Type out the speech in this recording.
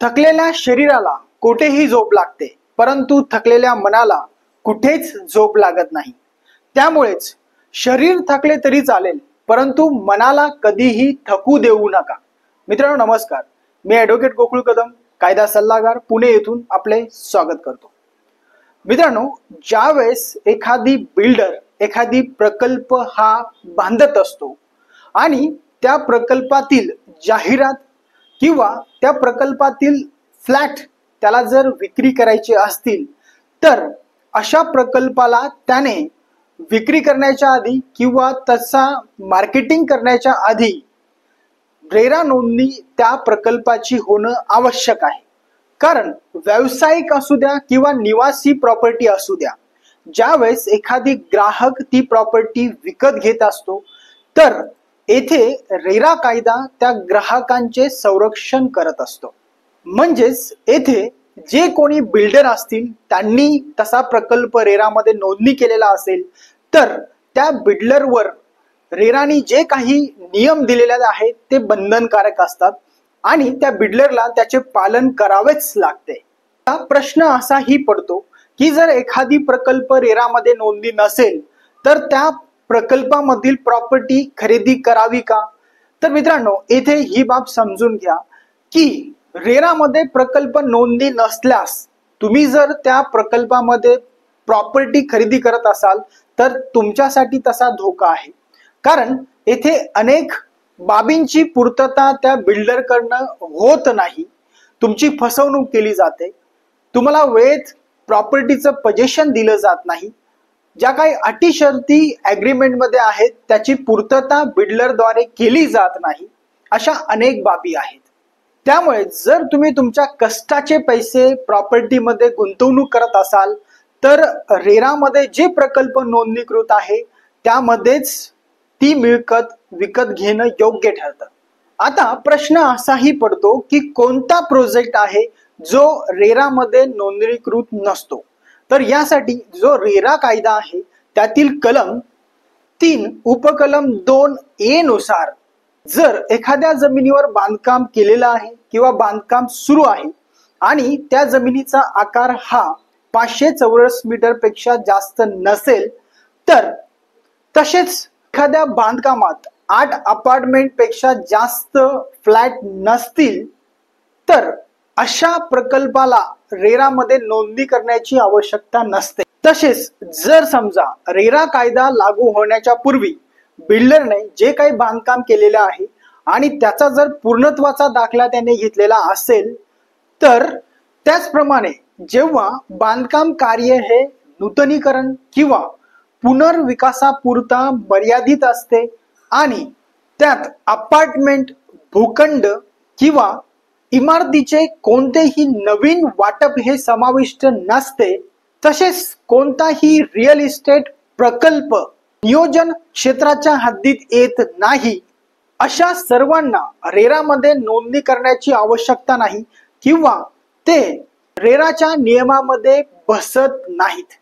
थकलेल्या शरीराला कुठेही झोप लागते, परंतु थकलेल्या मनाला कुठेच झोप लागत नाही। त्यामुळेच शरीर थकले तरी चालेल, परंतु मनाला कधीही थकू देऊ नका। मित्रांनो नमस्कार, मी ॲडव्होकेट गोकुळ कदम, कायदा सल्लागार, पुणे येथून आपले स्वागत करतो। मित्रांनो, ज्यावेळेस एखादी बिल्डर एखादी प्रकल्प हा बांधत असतो आणि त्या प्रकल्पातील जाहिरात किंवा त्या प्रकल्पातील फ्लॅट त्याला जर विक्री करायचे असतील, तर अशा प्रकल्पाला त्याने विक्री करण्याच्या आधी किंवा तसा मार्केटिंग करण्याच्या आधी रेरा नोंदणी त्या प्रकल्पाची होणं आवश्यक आहे। कारण व्यावसायिक असू द्या किंवा निवासी प्रॉपर्टी असू द्या, ज्यावेळेस एखादी ग्राहक ती प्रॉपर्टी विकत घेत असतो, तर येथे रेरा कायदा त्या ग्राहकांचे संरक्षण करत असतो। म्हणजेच येथे जे कोणी बिल्डर असतील त्यांनी तसा प्रकल्प रेरामध्ये नोंदणी केलेला असेल, तर त्या बिल्डरवर रेराने जे काही नियम दिलेले आहेत ते बंधनकारक असतात आणि त्या बिल्डरला त्याचे पालन करावेच लागते। प्रश्न असाही पडतो की जर एखादी प्रकल्प रेरामध्ये नोंदणी नसेल, तर त्या प्रकल्पामधील प्रॉपर्टी खरेदी करावी का? तर मित्रांनो, येथे ही बाब समजून घ्या की रेरामध्ये प्रकल्प नोंदणी नसल्यास तुम्ही जर त्या प्रकल्पामध्ये प्रॉपर्टी खरेदी करत असाल, तर तुमच्यासाठी तसा धोका आहे। कारण येथे अनेक बाबींची पूर्तता त्या बिल्डरकडनं होत नाही, तुमची फसवणूक केली जाते, तुम्हाला वेळेत प्रॉपर्टीचं पोझिशन दिलं जात नाही, ज्या काही अटी शर्ती ॲग्रीमेंट मध्ये आहेत त्याची पूर्तता बिल्डरद्वारे केली जात नाही, अशा अनेक बाबी आहेत। त्यामुळे जर तुम्ही तुमच्या कष्टाचे पैसे प्रॉपर्टीमध्ये गुंतवणूक करत असाल, तर रेरामध्ये जे प्रकल्प नोंदणीकृत आहे त्यामध्येच ती मिळकत विकत घेणं योग्य ठरतं। आता प्रश्न असाही पडतो की कोणता प्रोजेक्ट आहे जो रेरामध्ये नोंदणीकृत नसतो? तर यासाठी जो रेरा कायदा आहे त्यातील कलम 3 उपकलम 2A नुसार जर एखाद्या जमिनीवर बांधकाम केलेलं आहे किंवा बांधकाम सुरू आहे आणि त्या जमिनीचा आकार हा 500 चौरस मीटर पेक्षा जास्त नसेल, तर तसेच एखाद्या बांधकामात 8 अपार्टमेंट पेक्षा जास्त फ्लॅट नसतील, तर अशा प्रकल्पाला रेरामध्ये नोंदणी करण्याची आवश्यकता नसते। तसेच जर समजा रेरा कायदा लागू होण्याच्या पूर्वी बिल्डरने जे काही बांधकाम केलेले आहे आणि त्याचा जर पूर्णत्वाचा दाखला त्याने घेतलेला असेल, तर त्याचप्रमाणे जेव्हा बांधकाम कार्य हे नूतनीकरण किंवा पुनर्विकासापुरता मर्यादित असते आणि त्यात अपार्टमेंट, भूखंड किंवा इमारतीचे कोणतेही नवीन वाटप हे समाविष्ट नसते, तसेच कोणताही रिअल इस्टेट प्रकल्प नियोजन क्षेत्राच्या हद्दीत येत नाही, अशा सर्वांना रेरामध्ये नोंदणी करण्याची आवश्यकता नाही किंवा ते रेराच्या नियमामध्ये बसत नाहीत।